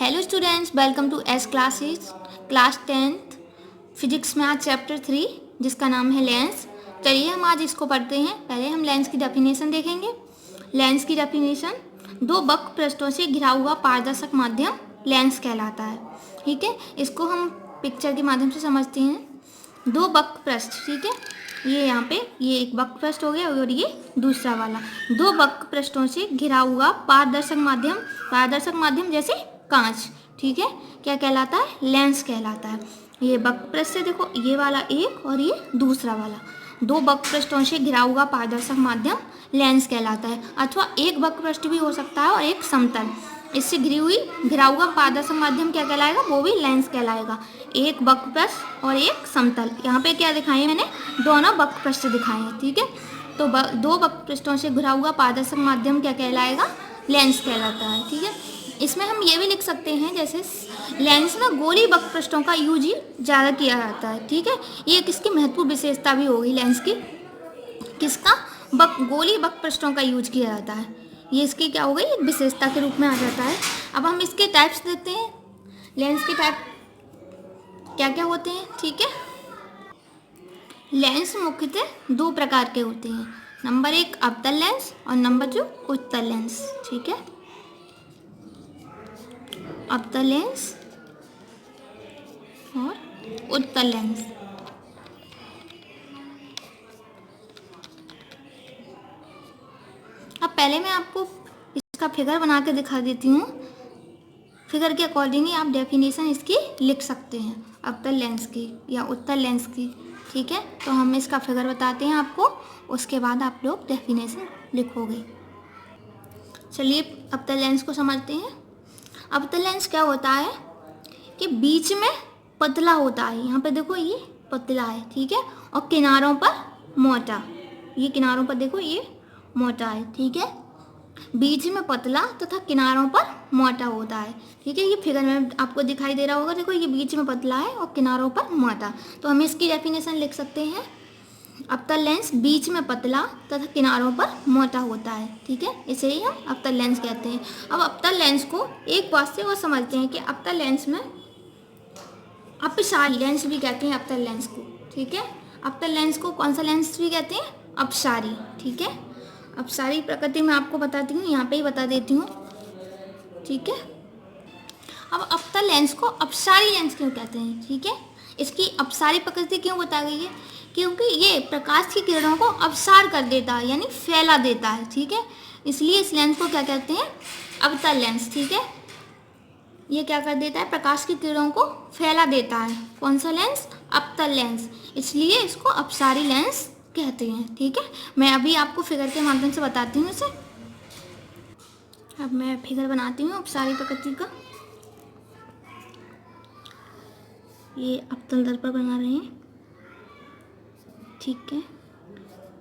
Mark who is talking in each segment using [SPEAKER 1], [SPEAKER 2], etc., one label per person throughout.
[SPEAKER 1] Hello students, welcome to S classes class 10th physics math chapter 3 जिसका नाम है lens. चलिए हम आज इसको पढ़ते हैं। पहले हम लेंस की डेफिनेशन देखेंगे। लेंस की डेफिनेशन, दो वक्र पृष्ठों से घिरा हुआ पारदर्शक माध्यम लेंस कहलाता है। ठीक है, इसको हम पिक्चर के माध्यम से समझते हैं। दो वक्र पृष्ठ, ठीक है, ये यहाँ पे ये एक वक्र पृष्ठ हो गया और ये दूसरा वाला। दो वक्र पृष्ठों से घिरा हुआ पारदर्शक माध्यम जैसे कांच, ठीक है, क्या कहलाता है? लेंस कहलाता है। ये वक्र पृष्ठ है, देखो ये वाला एक और ये दूसरा वाला। दो वक्र पृष्ठों से घिरा हुआ पारदर्शक माध्यम लेंस कहलाता है, अथवा एक वक्र पृष्ठ भी हो सकता है और एक समतल। इससे घिरा हुआ पारदर्शक माध्यम क्या कहलाएगा? वो भी लेंस कहलाएगा। एक वक्र पृष्ठ और एक समतल। यहाँ पे क्या दिखाए हैं मैंने? दोनों वक्र पृष्ठ दिखाए हैं, ठीक है। तो दो वक्र पृष्ठों से घिरा हुआ पारदर्शक माध्यम क्या कहलाएगा? लेंस कहलाता है, ठीक है। इसमें हम ये भी लिख सकते हैं, जैसे लेंस में गोली वक्र पृष्ठों का यूज ही ज़्यादा किया जाता है, ठीक है। ये किसकी महत्वपूर्ण विशेषता भी होगी लेंस की? किसका? गोली वक्र पृष्ठों का यूज किया जाता है। ये इसकी क्या हो गई? एक विशेषता के रूप में आ जाता है। अब हम इसके टाइप्स देखते हैं। लेंस के टाइप क्या क्या होते हैं, ठीक है। लेंस मुख्यतः दो प्रकार के होते हैं। नंबर एक अवतल लेंस और नंबर दो उत्तल लेंस, ठीक है। अवतल लेंस और उत्तल लेंस। अब पहले मैं आपको इसका फिगर बना के दिखा देती हूँ। फिगर के अकॉर्डिंग ही आप डेफिनेशन इसकी लिख सकते हैं, अवतल लेंस की या उत्तल लेंस की, ठीक है। तो हम इसका फिगर बताते हैं आपको, उसके बाद आप लोग डेफिनेशन लिखोगे। चलिए अवतल लेंस को समझते हैं। अवतल लेंस क्या होता है कि बीच में पतला होता है। यहाँ पे देखो ये पतला है, ठीक है, और किनारों पर मोटा। ये किनारों पर देखो ये मोटा है, ठीक है। बीच में पतला तथा किनारों पर मोटा होता है, ठीक है। ये फिगर में आपको दिखाई दे रहा होगा, देखो ये बीच में पतला है और किनारों पर मोटा। तो हम इसकी डेफिनेशन लिख सकते हैं, अवतल लेंस बीच में पतला तथा किनारों पर मोटा होता है, ठीक है। इसे ही हम अवतल लेंस कहते हैं। अब अवतल लेंस को एक बात से और समझते हैं कि अवतल लेंस में अपसारी लेंस भी कहते हैं अवतल लेंस को, ठीक है। अवतल लेंस को कौन सा लेंस भी कहते हैं? अपसारी, ठीक है। अपसारी प्रकृति में आपको बताती हूँ, यहाँ पे ही बता देती हूँ, ठीक है। अब अवतल लेंस को अपसारी लेंस क्यों कहते हैं, ठीक है। इसकी अपसारी प्रकृति क्यों बताई गई है? क्योंकि ये प्रकाश की किरणों को अपसार कर देता है, यानी फैला देता है, ठीक है। इसलिए इस लेंस को क्या कहते हैं? अवतल लेंस, ठीक है। ये क्या कर देता है? प्रकाश की किरणों को फैला देता है। कौन सा लेंस? अवतल लेंस। इसलिए इसको अपसारी लेंस कहते हैं, ठीक है। मैं अभी आपको फिगर के माध्यम से बताती हूँ इसे। अब मैं फिगर बनाती हूँ अपसारी प्रकृति का। ये अवतल दर्पण बना रहे हैं, ठीक है।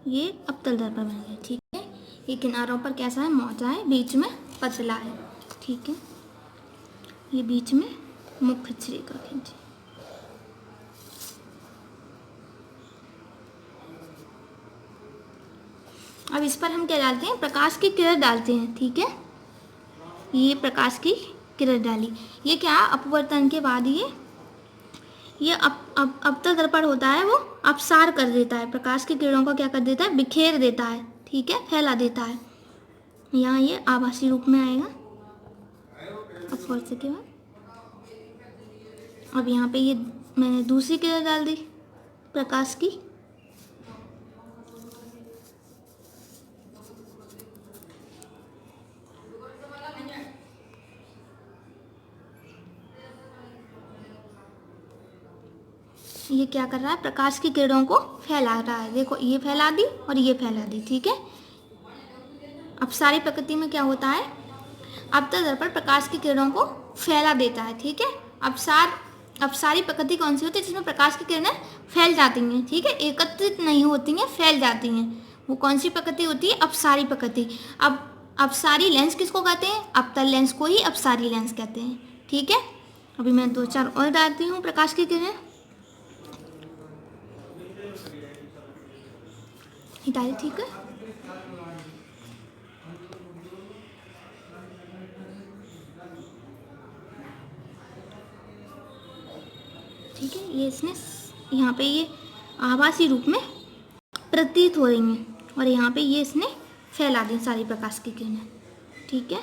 [SPEAKER 1] ये अवतल दर्पण बन गया, ठीक है। ये किनारों पर कैसा है? मोटा है, बीच में पतला है, ठीक है। ये बीच में मुख्य रेखा खींची। अब इस पर हम क्या डालते हैं? प्रकाश की किरण डालते हैं, ठीक है। ये प्रकाश की किरण डाली। ये क्या? अपवर्तन के बाद ये अवतल दर्पण होता है, वो अपसार कर देता है, प्रकाश की किरणों को क्या कर देता है? बिखेर देता है, ठीक है, फैला देता है। यहाँ ये आभासी रूप में आएगा अपवर्तन के बाद। अब यहाँ पे ये मैंने दूसरी किरण डाल दी प्रकाश की। ये क्या कर रहा है? प्रकाश की किरणों को फैला रहा है। देखो ये फैला दी और ये फैला दी, ठीक है। अपसारी प्रकृति में क्या होता है? अवतल दर्पण प्रकाश की किरणों को फैला देता है, ठीक है। अपसारी प्रकृति कौन सी होती है? जिसमें प्रकाश की किरणें फैल जाती हैं, ठीक है, एकत्रित नहीं होती हैं, फैल जाती हैं। वो कौन सी प्रकृति होती है? अपसारी प्रकृति। अब अपसारी लेंस किसको कहते हैं? अवतल लेंस को ही अपसारी लेंस कहते हैं, ठीक है। अभी मैं दो चार और डालती हूँ प्रकाश की किरणें। डाली, ठीक है। ठीक है, ये इसने यहाँ पे ये आभासी रूप में प्रतीत हो रही हैं और यहाँ पे ये इसने फैला दी सारी प्रकाश की किरणें। ठीक है,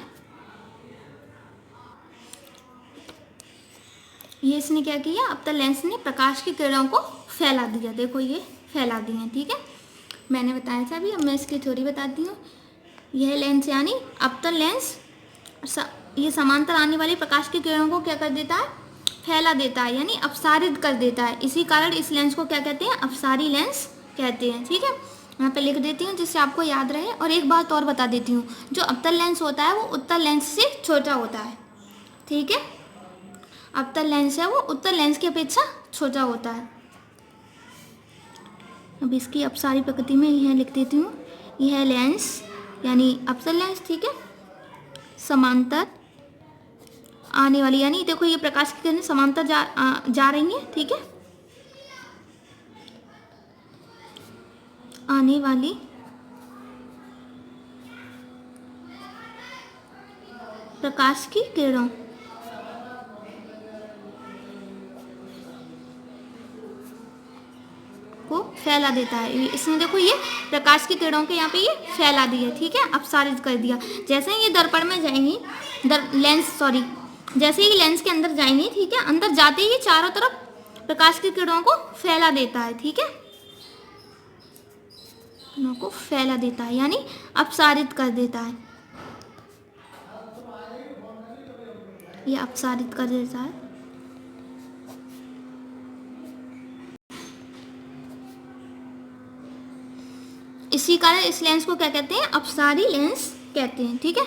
[SPEAKER 1] ये इसने क्या किया, अवतल लेंस ने प्रकाश की किरणों को फैला दिया। देखो ये फैला दी है। ठीक है, मैंने बताया था अभी, अब मैं इसकी थ्योरी बताती हूँ। यह लेंस यानी अवतल लेंस ये समांतर आने वाली प्रकाश की किरणों को क्या कर देता है, फैला देता है, यानी अपसारित कर देता है। इसी कारण इस लेंस को क्या कहते हैं, अपसारी लेंस कहते हैं। ठीक है, यहाँ पे लिख देती हूँ जिससे आपको याद रहे। और एक बात और बता देती हूँ, जो अवतल लेंस होता है वो उत्तल लेंस से छोटा होता है। ठीक है, अवतल लेंस है वो उत्तल लेंस की अपेक्षा छोटा होता है। अब इसकी अपसारी प्रकृति में यह लिख देती हूँ, यह लेंस यानी अवतल लेंस, ठीक है, समांतर आने वाली, यानी देखो ये प्रकाश की किरणें समांतर जा रही हैं। ठीक है, आने वाली प्रकाश की किरणों को फैला देता है। इसने देखो ये प्रकाश की किरणों के यहाँ पे ये फैला दी है। ठीक है, अपसारित कर दिया। जैसे ही ये दर्पण में जाएंगी, जैसे ही लेंस के अंदर जाएंगी, ठीक है, अंदर जाते ही चारों तरफ प्रकाश की किरणों को फैला देता है। ठीक है, किरणों को फैला देता है यानी अपसारित कर देता है, ये अपसारित कर देता है। इसी कारण इस लेंस को क्या कहते हैं, अपसारी लेंस कहते हैं। ठीक है,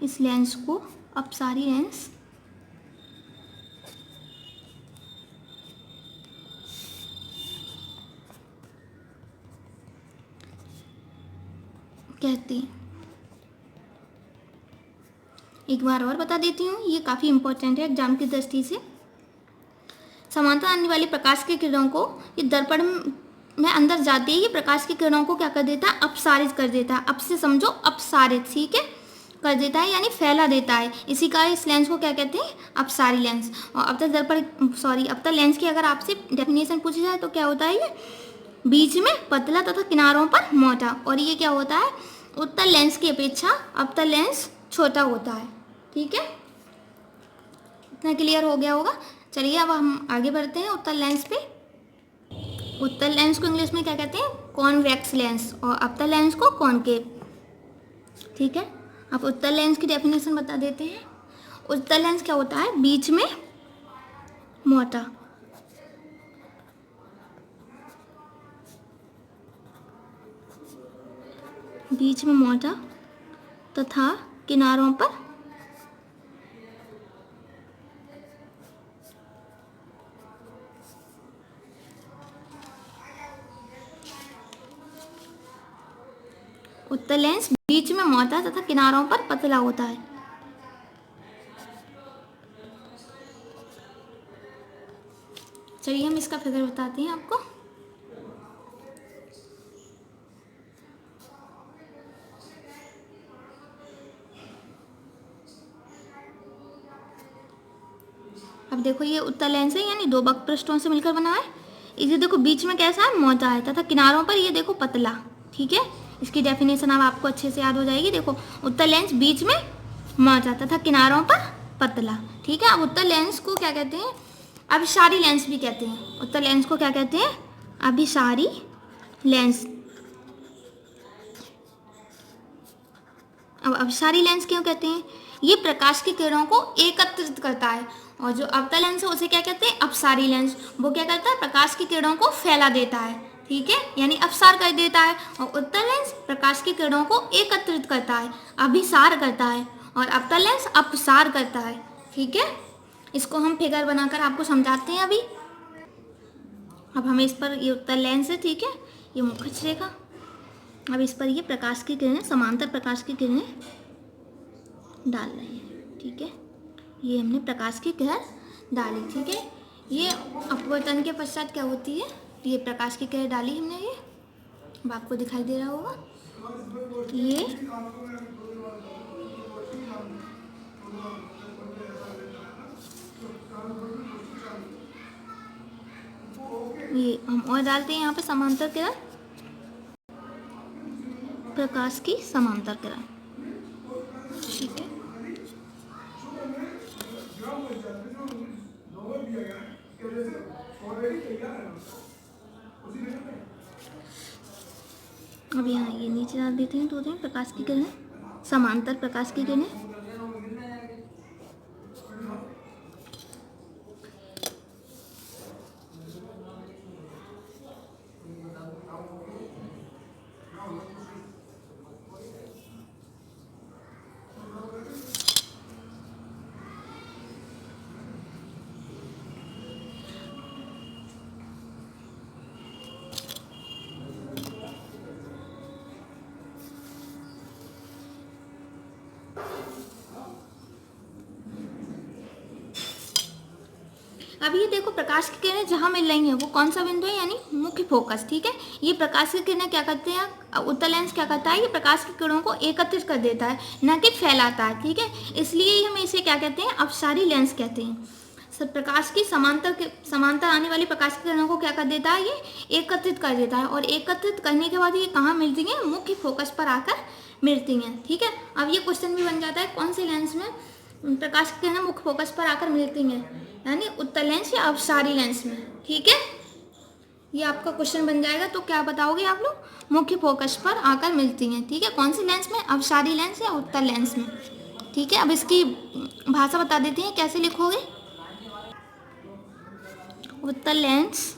[SPEAKER 1] इस लेंस को अपसारी लेंस कहते हैं। एक बार और बता देती हूँ, ये काफ़ी इंपॉर्टेंट है एग्जाम की दृष्टि से। समांतर आने वाली प्रकाश की किरणों को ये दर्पण में अंदर जाते ही प्रकाश की किरणों को क्या कर देता है, अपसारित कर देता है। अब से समझो, अपसारित, ठीक है, कर देता है यानी फैला देता है। इसी कारण इस लेंस को क्या कहते हैं, अपसारी लेंस। और अवतल लेंस की अगर आपसे डेफिनेशन पूछी जाए तो क्या होता है, ये बीच में पतला तथा किनारों पर मोटा, और ये क्या होता है, उत्तल लेंस की अपेक्षा अवतल लेंस छोटा होता है। ठीक है, इतना क्लियर हो गया होगा। चलिए अब हम आगे बढ़ते हैं उत्तल लेंस पे। उत्तल लेंस को इंग्लिश में क्या कहते हैं, कॉन्वेक्स लेंस, और अवतल लेंस को कॉनकेव। ठीक है, अब उत्तल लेंस की डेफिनेशन बता देते हैं। उत्तल लेंस क्या होता है, बीच में मोटा, बीच में मोटा तथा किनारों पर उत्तल लेंस बीच में मोटा तथा किनारों पर पतला होता है। चलिए हम इसका फिगर बताते हैं आपको। अब देखो ये उत्तल लेंस है, यानी दो वक्र पृष्ठों से मिलकर बना है। इसे देखो बीच में कैसा है, मोटा है, तथा किनारों पर ये देखो पतला। ठीक है, इसकी डेफिनेशन अब आपको अच्छे से याद हो जाएगी। देखो उत्तल लेंस बीच में मोटा तथा किनारों पर पतला। ठीक है, अब उत्तल लेंस को क्या कहते हैं, अभिसारी लेंस भी कहते हैं। उत्तल लेंस को क्या कहते हैं, अभिसारी लेंस। अब अभिसारी लेंस क्यों कहते हैं, ये प्रकाश की किरणों को एकत्रित करता है। और जो अवतल लेंस है उसे क्या कहते हैं, अपसारी लेंस। वो क्या करता है, प्रकाश की किरणों को फैला देता है। ठीक है, यानी अपसार कर देता है। और उत्तल लेंस प्रकाश की किरणों को एकत्रित करता है, अभिसार करता है, और अवतल लेंस अपसार करता है। ठीक है, इसको हम फिगर बनाकर आपको समझाते हैं अभी। अब हमें इस पर, ये उत्तल लेंस है, ठीक है, ये मुख्य रेखा। अब इस पर ये प्रकाश की किरणें, समांतर प्रकाश की किरणें डाल रहे हैं। ठीक है, ये हमने प्रकाश की किरण डाली। ठीक है, ये अपवर्तन के पश्चात क्या होती है, ये प्रकाश की किरण डाली हमने, ये अब आपको दिखाई दे रहा होगा, ये ये हम और डालते हैं यहाँ पे समांतर किरण, प्रकाश की समांतर किरण। ठीक है, अब यहाँ ये नीचे डाल देते हैं, तो प्रकाश की किरणें, समांतर प्रकाश की किरणें। अब ये देखो, प्रकाश की किरणें जहाँ मिल रही हैं वो कौन सा बिंदु है, यानी मुख्य फोकस। ठीक है, ये प्रकाश की किरणें क्या करते हैं, उत्तल लेंस क्या करता है, ये प्रकाश की किरणों को एकत्रित कर देता है, न कि फैलाता है। ठीक है, इसलिए हम इसे क्या कहते हैं, अपसारी लेंस कहते हैं। प्रकाश की समांतर आने वाली प्रकाश की किरणों को क्या कर देता है, ये एकत्रित कर देता है, और एकत्रित करने के बाद ये कहाँ मिलती हैं, मुख्य फोकस पर आकर मिलती हैं। ठीक है, अब ये क्वेश्चन भी बन जाता है, कौन से लेंस में प्रकाश की किरणें मुख्य फोकस पर आकर मिलती हैं, यानी उत्तल लेंस या अपसारी लेंस में। ठीक है, ये आपका क्वेश्चन बन जाएगा। तो क्या बताओगे आप लोग, मुख्य फोकस पर आकर मिलती हैं। ठीक है, कौन सी लेंस में, अपसारी लेंस या उत्तल लेंस में। ठीक है, अब इसकी भाषा बता देते हैं, कैसे लिखोगे। उत्तल लेंस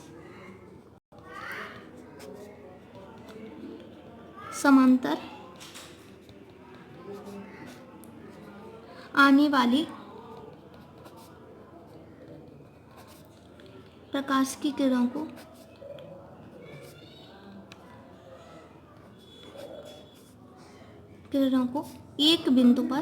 [SPEAKER 1] समांतर आने वाली प्रकाश की किरणों को एक बिंदु पर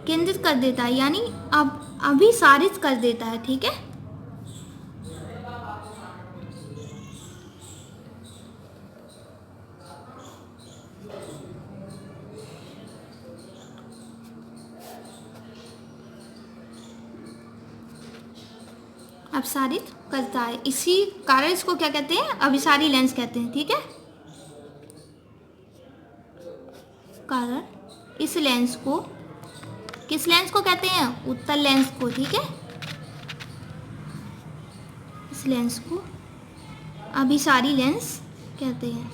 [SPEAKER 1] केंद्रित कर देता है, यानी अब अभिसारित कर देता है। ठीक है, अपसारित करता है, इसी कारण इसको क्या कहते हैं, अभिसारी लेंस कहते हैं। ठीक है, कारण इस लेंस को, किस लेंस को कहते हैं, उत्तल लेंस को। ठीक है, इस लेंस को अभिसारी लेंस कहते हैं।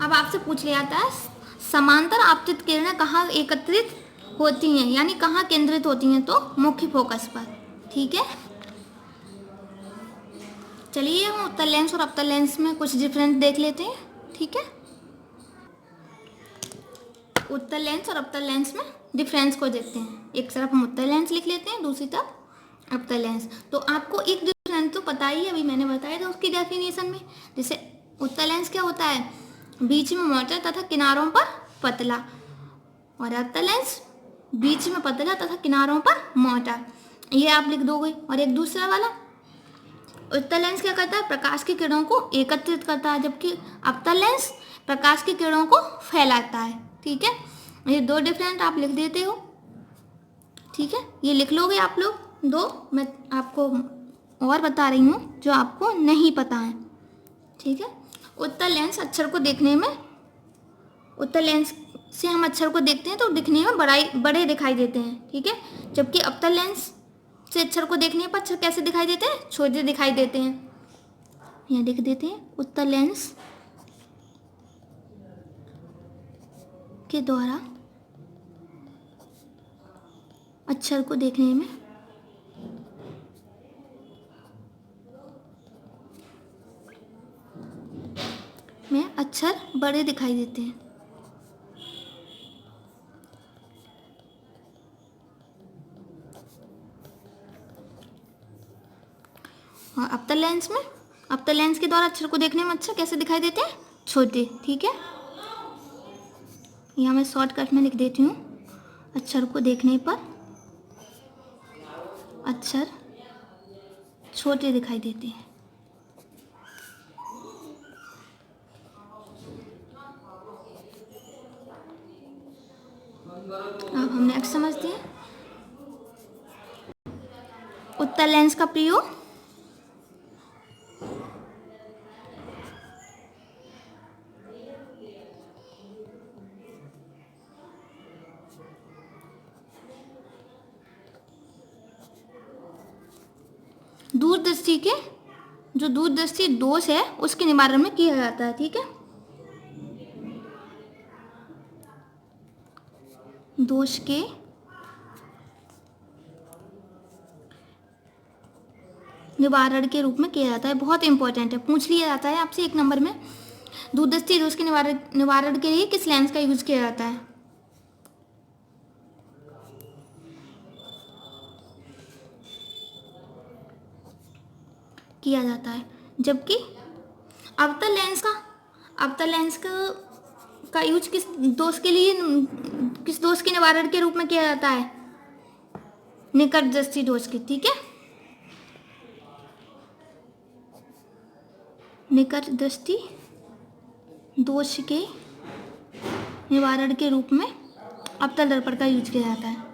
[SPEAKER 1] अब आपसे पूछ लिया जाता है, समांतर आपतित किरणें कहाँ एकत्रित होती हैं, यानी कहाँ केंद्रित होती हैं, तो मुख्य फोकस पर। ठीक है, चलिए हम उत्तल लेंस और अपतल लेंस में कुछ डिफरेंस देख लेते हैं। ठीक है, उत्तल लेंस और अपतल लेंस में डिफरेंस को देखते हैं। एक तरफ हम उत्तल लेंस लिख लेते हैं, दूसरी तरफ अपतल लेंस। तो आपको एक डिफरेंस तो पता ही है, अभी मैंने बताया था उसकी डेफिनेशन में। जैसे उत्तल लेंस क्या होता है, बीच में मोटा तथा किनारों पर पतला, और अपतल लेंस बीच में पतला तथा किनारों पर मोटा। ये आप लिख दोगे। और एक दूसरा वाला, उत्तल लेंस क्या करता है, प्रकाश की किरणों को एकत्रित करता है, जबकि अपतल लेंस प्रकाश की किरणों को फैलाता है। ठीक है, ये दो डिफरेंट आप लिख देते हो। ठीक है, ये लिख लोगे आप लोग दो। मैं आपको और बता रही हूँ जो आपको नहीं पता है। ठीक है, उत्तल लेंस अक्षर को देखने में, उत्तल लेंस से हम अक्षर को देखते हैं तो दिखने में बड़े दिखाई देते हैं। ठीक है, जबकि अपतल लेंस से अक्षर को देखने पर अक्षर कैसे दिखाई देते हैं, छोटे दिखाई देते हैं। यहाँ लिख देते हैं, उत्तल लेंस के द्वारा अक्षर को देखने में अक्षर बड़े दिखाई देते हैं। और अपतल लेंस के द्वारा अक्षर को देखने में अक्षर कैसे दिखाई देते हैं, छोटे। ठीक है, यहाँ मैं शॉर्टकट में लिख देती हूँ। अक्षर को देखने पर अक्षर छोटे दिखाई देते हैं। अब हम नेक्स्ट समझते हैं। उत्तल लेंस का प्रयोग दूरदृष्टि के जो दूरदृष्टि दोष है उसके निवारण में किया जाता है। ठीक है, दोष के निवारण के रूप में किया जाता है। बहुत इंपॉर्टेंट है, पूछ लिया जाता है आपसे 1 नंबर में। दूरदृष्टि दोष के निवारण के लिए किस लेंस का यूज किया जाता है? किया जाता है। जबकि अवतल लेंस का यूज किस दोष के निवारण के रूप में किया जाता है? निकट दृष्टि दोष के। ठीक है, निकट दृष्टि दोष के निवारण के रूप में अवतल दर्पण का यूज किया जाता है।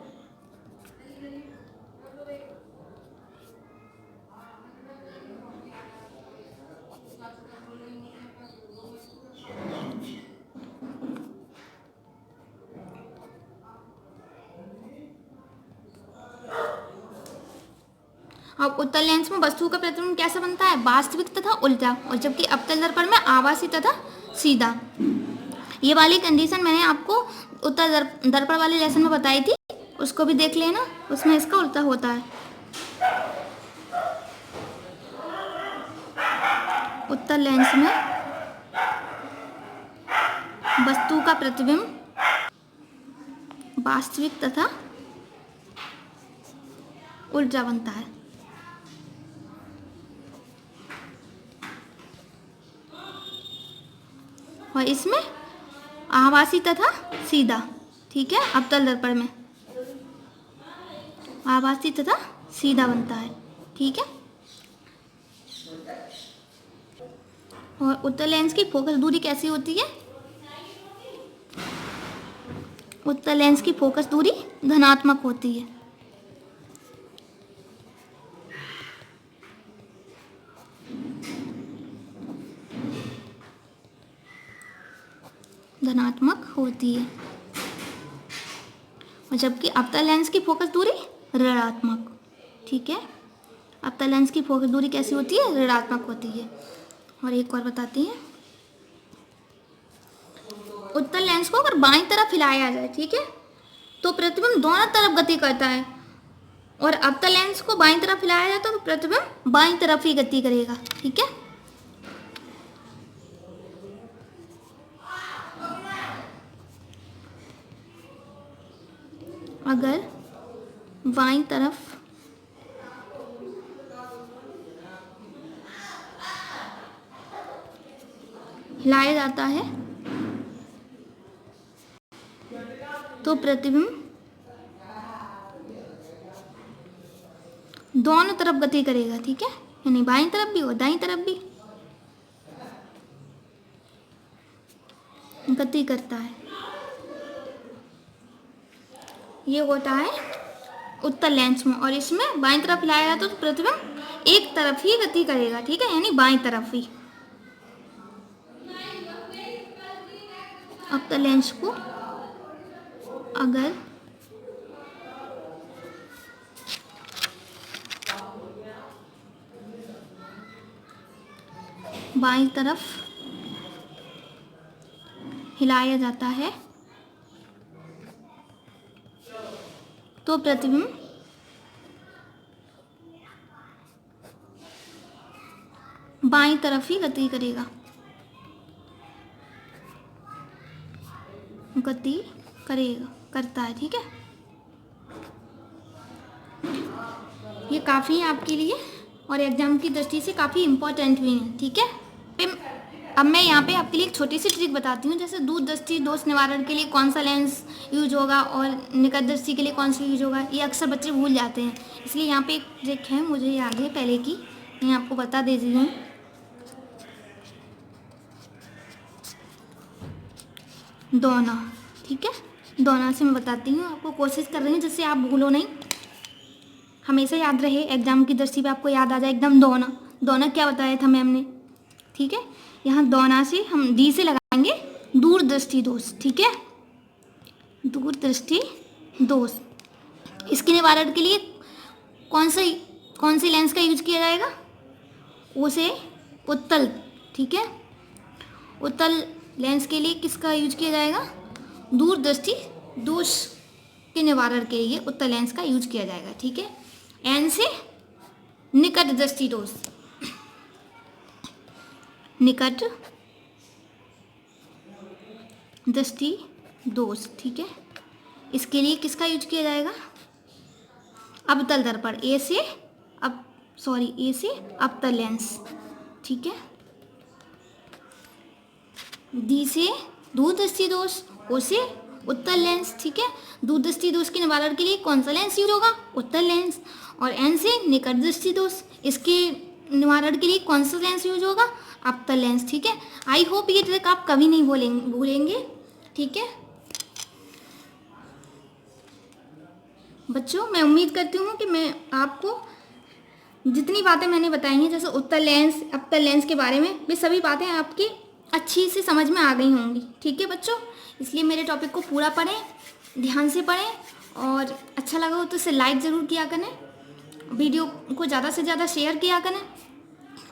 [SPEAKER 1] अब उत्तल लेंस में वस्तु का प्रतिबिंब कैसा बनता है? वास्तविक तथा उल्टा, और जबकि अवतल दर्पण में आभासी तथा सीधा। ये वाली कंडीशन मैंने आपको उत्तल दर्पण वाले लेसन में बताई थी, उसको भी देख लेना, उसमें इसका उल्टा होता है। उत्तल लेंस में वस्तु का प्रतिबिंब वास्तविक तथा उल्टा बनता है। और इसमें आभासी तथा सीधा। ठीक है, अवतल दर्पण में आभासी तथा सीधा बनता है। ठीक है, और उत्तल लेंस की फोकस दूरी कैसी होती है? उत्तल लेंस की फोकस दूरी धनात्मक होती है। धनात्मक होती है, और जबकि अवतल लेंस की फोकस दूरी ऋणात्मक। ठीक है, अवतल लेंस की फोकस दूरी कैसी होती है? ऋणात्मक होती है। और एक और बताती हैं, उत्तल लेंस को अगर बाईं तरफ हिलाया जाए, ठीक है, तो प्रतिबिंब दोनों तरफ गति करता है, और अवतल लेंस को बाईं तरफ हिलाया जाए तो प्रतिबिंब बाईं तरफ ही गति करेगा। ठीक है, अगर बाईं तरफ हिलाया जाता है तो प्रतिबिंब दोनों तरफ गति करेगा। ठीक है, यानी बाईं तरफ भी और दाईं तरफ भी गति करता है। ये होता है उत्तल लेंस में, और इसमें बाईं तरफ हिलाया जाता तो प्रतिबिंब एक तरफ ही गति करेगा। ठीक है, यानी बाईं तरफ ही। अवतल लेंस को अगर बाईं तरफ हिलाया जाता है तो प्रतिबिंब बाईं तरफ ही गति करेगा, करता है। ठीक है, ये काफ़ी है आपके लिए और एग्जाम की दृष्टि से काफ़ी इम्पोर्टेंट भी है। ठीक है, अब मैं यहाँ पे आपके लिए एक छोटी सी ट्रिक बताती हूँ, जैसे दूर दृष्टि दोष निवारण के लिए कौन सा लेंस यूज होगा और निकट दृष्टि के लिए कौन सा यूज होगा, ये अक्सर बच्चे भूल जाते हैं। इसलिए यहाँ पे एक ट्रिक है, मुझे याद है पहले की, मैं आपको बता देती हूँ। दोना, ठीक है, दोना से मैं बताती हूँ आपको, कोशिश कर रही हूँ जिससे आप भूलो नहीं, हमेशा याद रहे, एग्जाम की दृष्टि पे आपको याद आ जाए एकदम। दोना, दोना क्या बताया था मैम ने, ठीक है। यहाँ दोना से हम डी से लगाएंगे दूर दृष्टि दोष, ठीक है, दूर दृष्टि दोष। इसके निवारण के लिए कौन सी लेंस का यूज किया जाएगा, ओ से उत्तल, ठीक है, उत्तल लेंस के लिए किसका यूज किया जाएगा, दूर दृष्टि दोष के निवारण के लिए उत्तल लेंस का यूज किया जाएगा, ठीक है। एन से निकट दृष्टि दोष, निकट दृष्टि दोष, ठीक है, इसके लिए किसका यूज किया जाएगा, अवतल दर्पण, ए से अवतल लेंस, ठीक है। डी से दूर दृष्टि दोष, ओ से उत्तल लेंस, ठीक है। दूर दृष्टि दोष के निवारण के लिए कौन सा लेंस यूज होगा, उत्तल लेंस। और एन से निकट दृष्टि दोष, इसके निवारण के लिए कौन सा लेंस यूज होगा, अवतल लेंस, ठीक है। आई होप ये ट्रिक आप कभी नहीं भूलेंगे, ठीक है बच्चों। मैं उम्मीद करती हूँ कि मैं आपको जितनी बातें मैंने बताई हैं, जैसे उत्तल लेंस, अवतल लेंस के बारे में, वे सभी बातें आपकी अच्छी से समझ में आ गई होंगी, ठीक है बच्चों। इसलिए मेरे टॉपिक को पूरा पढ़ें, ध्यान से पढ़ें, और अच्छा लगा हो तो इसे लाइक ज़रूर किया करें, वीडियो को ज़्यादा से ज़्यादा शेयर किया करें,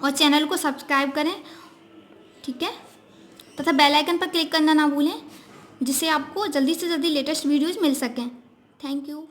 [SPEAKER 1] और चैनल को सब्सक्राइब करें, ठीक है, तथा बेल आइकन पर क्लिक करना ना भूलें, जिससे आपको जल्दी से जल्दी लेटेस्ट वीडियोज़ मिल सकें। Thank you.